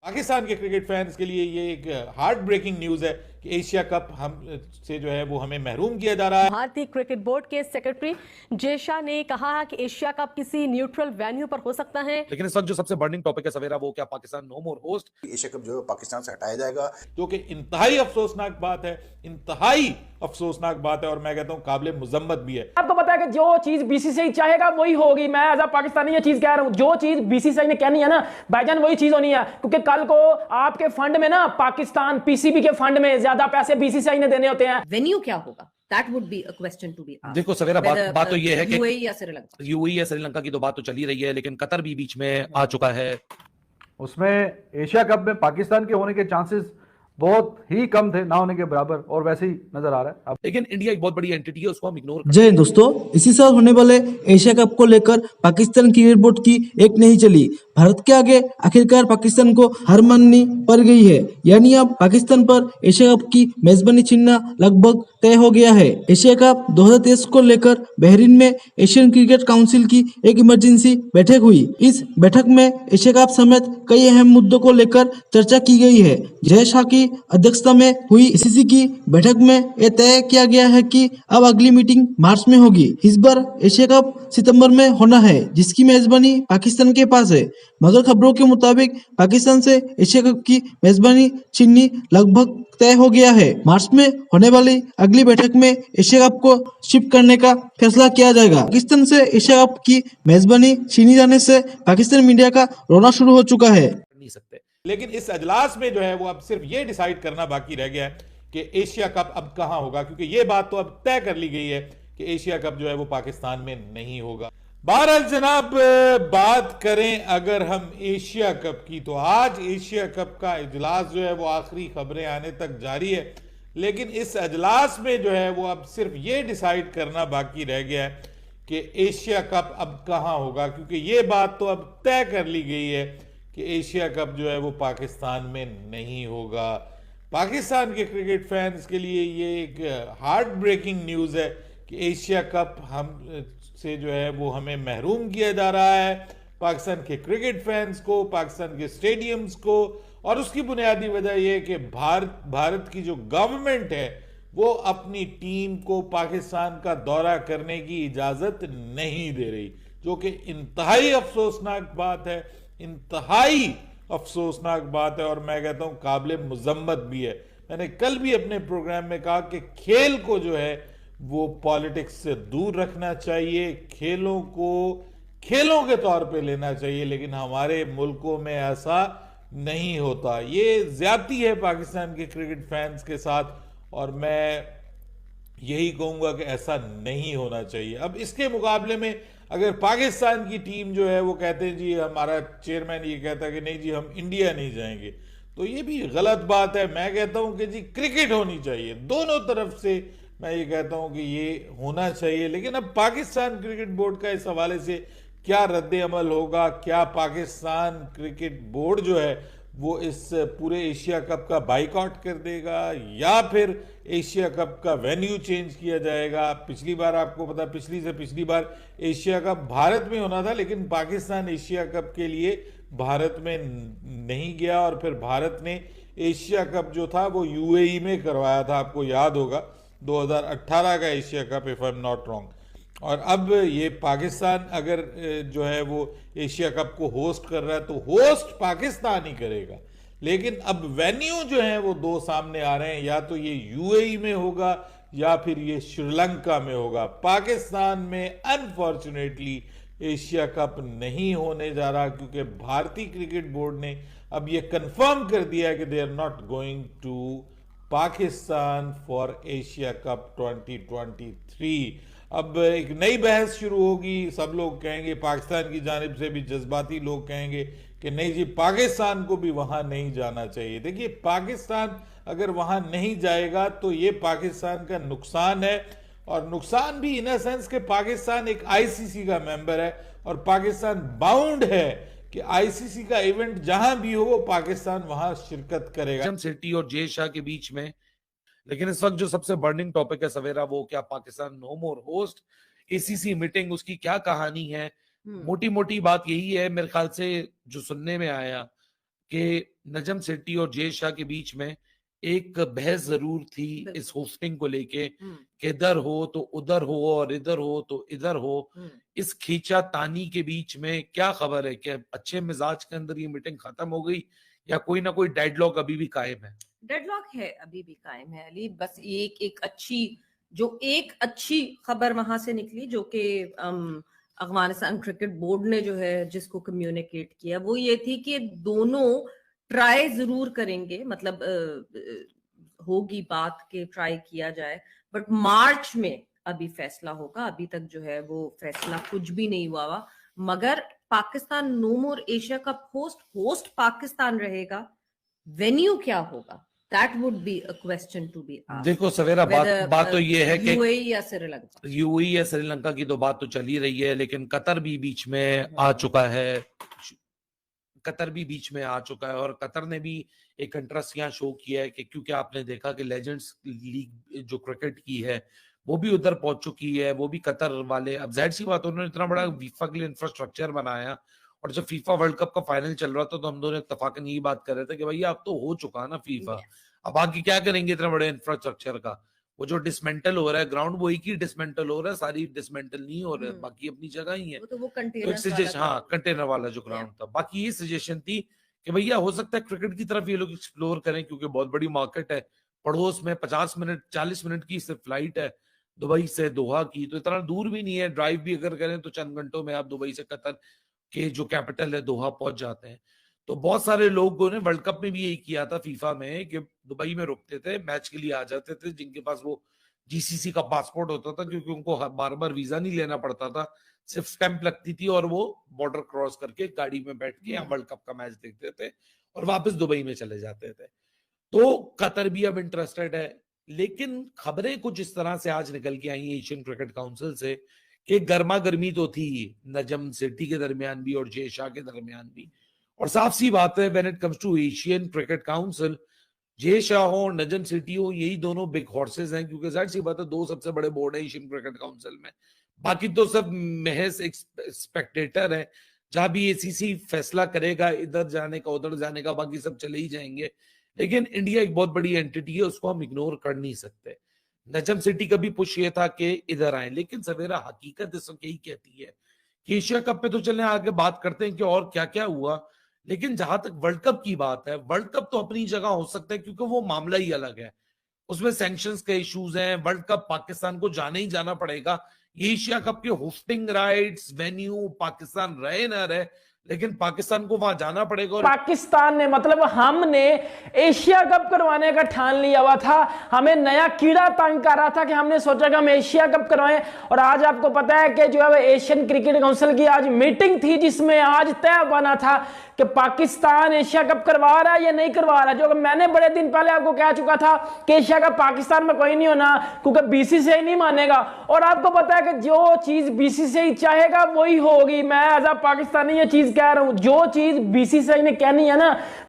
पाकिस्तान के cricket fans के लिए ये एक हार्ट ब्रेकिंग न्यूज है कि एशिया कप हम से जो है वो हमें महरूम किया जा रहा है। भारतीय क्रिकेट बोर्ड के सेक्रेटरी जय शाह ने कहा कि एशिया कप किसी न्यूट्रल वेन्यू पर हो सकता है, लेकिन इस वक्त जो सबसे बर्निंग टॉपिक है सवेरा, वो क्या पाकिस्तान नो मोर होस्ट। एशिया कप जो है पाकिस्तान से हटाया जाएगा, जो कि इंतहाई अफसोसनाक बात है, इंतहाई अफसोसनाक बात है और मैं कहता हूं काबिल मुजम्मत भी है। आपको पता है कि जो चीज बीसीसीआई चाहेगा वही होगी। मैं एज अ पाकिस्तानी ये चीज कह रहा हूं, जो चीज बीसीसीआई ने कहनी है ना भाईजान वही चीज होनी है, क्योंकि कल को आपके फंड में ना पाकिस्तान पीसीबी के फंड में ज्यादा पैसे बीसीसीआई ने देने होते हैं। वेन्यू क्या होगा? That would be a question to be asked. देखो सवेरा, बात तो ये है कि यूएई या श्रीलंका, यूएई या श्रीलंका की तो बात तो चली रही है, लेकिन कतर भी बीच में आ चुका है। उसमें एशिया कप में पाकिस्तान के होने के चांसेस बहुत ही कम थे, ना होने के बराबर, और वैसे ही नजर आ रहा है। लेकिन इंडिया एक बहुत बड़ी एंटिटी है, उसको हम इग्नोर जय हिंद दोस्तों, इसी साल होने वाले एशिया कप को लेकर पाकिस्तान क्रिकेट बोर्ड की एक नहीं चली। भारत के आगे आखिरकार पाकिस्तान को हार माननी पड़ गई है, यानी अब पाकिस्तान पर एशिया कप की मेजबानी छीनना लगभग तय हो गया है। एशिया कप 2023 को लेकर बहरीन में एशियन क्रिकेट काउंसिल की एक इमरजेंसी बैठक हुई। इस बैठक में एशिया कप समेत कई अहम मुद्दों को लेकर चर्चा की गई है। जय शाह की अध्यक्षता में हुई एसीसी की बैठक में यह तय किया गया है कि अब अगली मीटिंग मार्च में होगी। इस बार एशिया कप सितंबर में होना है, जिसकी मेजबानी पाकिस्तान के पास है, मगर खबरों के मुताबिक पाकिस्तान से एशिया कप की मेजबानी छीननी लगभग तय हो गया है। मार्च में होने वाली अगली बैठक में एशिया कप को शिफ्ट करने का फैसला किया जाएगा। पाकिस्तान से एशिया कप की मेजबानी छीनी जाने से पाकिस्तान मीडिया का रोना शुरू हो चुका है। नहीं सकते। लेकिन इस अजलास में जो है वो अब सिर्फ ये डिसाइड करना बाकी रह गया है कि एशिया कप अब कहां होगा, क्योंकि ये बात तो अब तय कर ली गई है कि एशिया कप जो है वो पाकिस्तान में नहीं होगा। बहरहाल जनाब, बात करें अगर हम एशिया कप की, तो आज एशिया कप का इजलास जो है वो आखिरी खबरें आने तक जारी है। लेकिन इस अजलास में जो है वो अब सिर्फ ये डिसाइड करना बाकी रह गया है कि एशिया कप अब कहां होगा, क्योंकि ये बात तो अब तय कर ली गई है कि एशिया कप जो है वो पाकिस्तान में नहीं होगा। पाकिस्तान के क्रिकेट फैंस के लिए ये एक हार्ट ब्रेकिंग न्यूज़ है कि एशिया कप हम से जो है वो हमें महरूम किया जा रहा है। पाकिस्तान के क्रिकेट फैंस को, पाकिस्तान के स्टेडियम्स को, और उसकी बुनियादी वजह यह है कि भारत की जो गवर्नमेंट है वो अपनी टीम को पाकिस्तान का दौरा करने की इजाज़त नहीं दे रही, जो कि इंतहाई अफसोसनाक बात है, इंतहाई अफसोसनाक बात है और मैं कहता हूं काबिल मुजम्मत भी है। मैंने कल भी अपने प्रोग्राम में कहा कि खेल को जो है वो पॉलिटिक्स से दूर रखना चाहिए, खेलों को खेलों के तौर पे लेना चाहिए, लेकिन हमारे मुल्कों में ऐसा नहीं होता। ये ज्यादती है पाकिस्तान के क्रिकेट फैंस के साथ और मैं यही कहूंगा कि ऐसा नहीं होना चाहिए। अब इसके मुकाबले में अगर पाकिस्तान की टीम जो है वो कहते हैं जी, हमारा चेयरमैन ये कहता है कि नहीं जी हम इंडिया नहीं जाएंगे, तो ये भी गलत बात है। मैं कहता हूं कि जी क्रिकेट होनी चाहिए, दोनों तरफ से मैं ये कहता हूं कि ये होना चाहिए। लेकिन अब पाकिस्तान क्रिकेट बोर्ड का इस हवाले से क्या रद्द अमल होगा, क्या पाकिस्तान क्रिकेट बोर्ड जो है वो इस पूरे एशिया कप का बाइकआउट कर देगा या फिर एशिया कप का वेन्यू चेंज किया जाएगा। पिछली बार आपको पता, पिछली से पिछली बार एशिया कप भारत में होना था, लेकिन पाकिस्तान एशिया कप के लिए भारत में नहीं गया और फिर भारत ने एशिया कप जो था वो यूएई में करवाया था, आपको याद होगा 2018 का Asia cup, if I am not wrong. और अब ये पाकिस्तान अगर जो है वो एशिया कप को होस्ट कर रहा है तो होस्ट पाकिस्तान ही करेगा, लेकिन अब वेन्यू जो है वो दो सामने आ रहे हैं, या तो ये यूएई में होगा या फिर ये श्रीलंका में होगा। पाकिस्तान में अनफॉर्चुनेटली एशिया कप नहीं होने जा रहा, क्योंकि भारतीय क्रिकेट बोर्ड ने अब ये कंफर्म कर दिया है कि they are not going to Pakistan for Asia cup 2023। अब एक नई बहस शुरू होगी, सब लोग कहेंगे, पाकिस्तान की जानिब से भी जज्बाती लोग कहेंगे कि नहीं जी पाकिस्तान को भी वहां नहीं जाना चाहिए। देखिए, पाकिस्तान अगर वहां नहीं जाएगा तो ये पाकिस्तान का नुकसान है, और नुकसान भी इन अ सेंस कि पाकिस्तान एक आईसीसी का मेंबर है और पाकिस्तान बाउंड है कि आईसीसी का इवेंट जहां भी हो वो पाकिस्तान वहां शिरकत करेगा। सिटी और जय शाह के बीच में। लेकिन इस वक्त जो सबसे बर्निंग टॉपिक है सवेरा, वो क्या पाकिस्तान नो मोर होस्ट। एसीसी मीटिंग, उसकी क्या कहानी है? मोटी मोटी बात यही है मेरे ख्याल से, जो सुनने में आया कि नजम सेठी और जय शाह के बीच में एक बहस जरूर थी इस होस्टिंग को लेके कि इधर हो तो उधर हो और इधर हो तो इधर हो। इस खींचा तानी के बीच में क्या खबर है कि अच्छे मिजाज के अंदर ये मीटिंग खत्म हो गई या कोई ना कोई डेडलॉक अभी भी कायम है? डेडलॉक है, अभी भी कायम है अली। बस एक अच्छी खबर वहां से निकली जो कि अफगानिस्तान क्रिकेट बोर्ड ने जो है जिसको कम्युनिकेट किया वो ये थी कि दोनों ट्राई जरूर करेंगे, मतलब होगी बात के ट्राई किया जाए, बट मार्च में अभी फैसला होगा। अभी तक जो है वो फैसला कुछ भी नहीं हुआ हुआ, मगर Pakistan no more Asia cup host Pakistan रहेगा। वेन्यू क्या होगा, that would be a question to be asked. देखो सवेरा, बात तो ये है कि यूएई या श्रीलंका, यूएई या श्रीलंका की तो बात तो चल ही रही है, लेकिन कतर भी बीच में आ चुका है। और कतर ने भी एक इंटरेस्ट यहाँ शो किया है कि क्योंकि आपने देखा कि लेजेंड्स लीग जो क्रिकेट की है वो भी उधर पहुंच चुकी है, वो भी कतर वाले। अब जाहिर सी बात, उन्होंने इतना बड़ा फीफा के लिए इंफ्रास्ट्रक्चर बनाया, और जब फीफा वर्ल्ड कप का फाइनल चल रहा था तो हम दोनों इत्तेफाकन यही बात कर रहे थे कि भैया अब तो हो चुका है ना फीफा, अब आगे क्या करेंगे इतने बड़े इंफ्रास्ट्रक्चर का। वो जो डिसमेंटल हो रहा है ग्राउंड, वो एक ही डिसमेंटल हो रहा है, सारी डिसमेंटल नहीं हो रहा है, बाकी अपनी जगह ही है। तो वो कंटेनर वाला जो ग्राउंड था। बाकी ये सजेशन थी कि भैया हो सकता है क्रिकेट की तरफ ये लोग एक्सप्लोर करें, क्योंकि बहुत बड़ी मार्केट है पड़ोस में, 50 मिनट 40 मिनट की सिर्फ फ्लाइट है दुबई से दोहा की, तो इतना दूर भी नहीं है। ड्राइव भी अगर करें तो चंद घंटों में आप दुबई से कतर के जो कैपिटल है दोहा पहुंच जाते हैं। तो बहुत सारे लोगों ने वर्ल्ड कप में भी यही किया था फीफा में कि दुबई में रुकते थे, मैच के लिए आ जाते थे, जिनके पास वो जीसीसी का पासपोर्ट होता था, क्योंकि उनको बार बार वीजा नहीं लेना पड़ता था, सिर्फ स्टैंप लगती थी और वो बॉर्डर क्रॉस करके गाड़ी में बैठ के यहाँ वर्ल्ड कप का मैच देखते थे और वापस दुबई में चले जाते थे। तो कतर भी अब इंटरेस्टेड है, लेकिन खबरें कुछ इस तरह से आज निकल के आई एशियन क्रिकेट काउंसिल से कि गर्मा गर्मी तो थी नजम सेठी के दरमियान भी और जय शाह के दरमियान भी, और साफ सी बात है when it comes to Asian cricket council, Jay Shah हो और नजम सेठी हो, यही दोनों बिग हॉर्सेस हैं, क्योंकि जाहिर सी बात है दो सबसे बड़े बोर्ड है एशियन क्रिकेट काउंसिल में। बाकी तो सब महज एक स्पेक्टेटर है, जहां भी एसीसी फैसला करेगा इधर जाने का उधर जाने का, बाकी सब चले ही जाएंगे। लेकिन इंडिया एक बहुत बड़ी एंटिटी है, उसको हम इग्नोर कर नहीं सकते। नजम सिटी का भी पुश ये था कि इधर आए, लेकिन सवेरा हकीकत इस वक्त यही कहती है कि एशिया कप पे तो चले आगे बात करते हैं कि और क्या क्या हुआ, लेकिन जहां तक वर्ल्ड कप की बात है, वर्ल्ड कप तो अपनी जगह हो सकता है क्योंकि वो मामला ही अलग है, उसमें सैंक्शंस के इश्यूज हैं। वर्ल्ड कप पाकिस्तान को जाने ही जाना पड़ेगा। एशिया कप के होस्टिंग राइट्स, वेन्यू पाकिस्तान रहे ना रहे, लेकिन पाकिस्तान को वहां जाना पड़ेगा। और पाकिस्तान ने, मतलब हमने एशिया कप करवाने का ठान लिया हुआ था, हमें नया कीड़ा तंग कर रहा था कि हमने सोचा कि हम एशिया कप करवाएं। और आज आपको पता है कि जो है एशियन क्रिकेट काउंसिल की आज मीटिंग थी, जिसमें आज तय बना था कि पाकिस्तान एशिया कप करवा रहा है या नहीं करवा रहा है। जो मैंने बड़े दिन पहले आपको कह चुका था कि एशिया कप पाकिस्तान में कोई नहीं होना, क्योंकि बीसीसीआई नहीं मानेगा। और आपको पता है कि जो चीज बीसीसीआई चाहेगा वही होगी। मैं एज अ पाकिस्तानी ये चीज कह रहा हूं, जो चीज बीसीसीआई ने कहनी है ना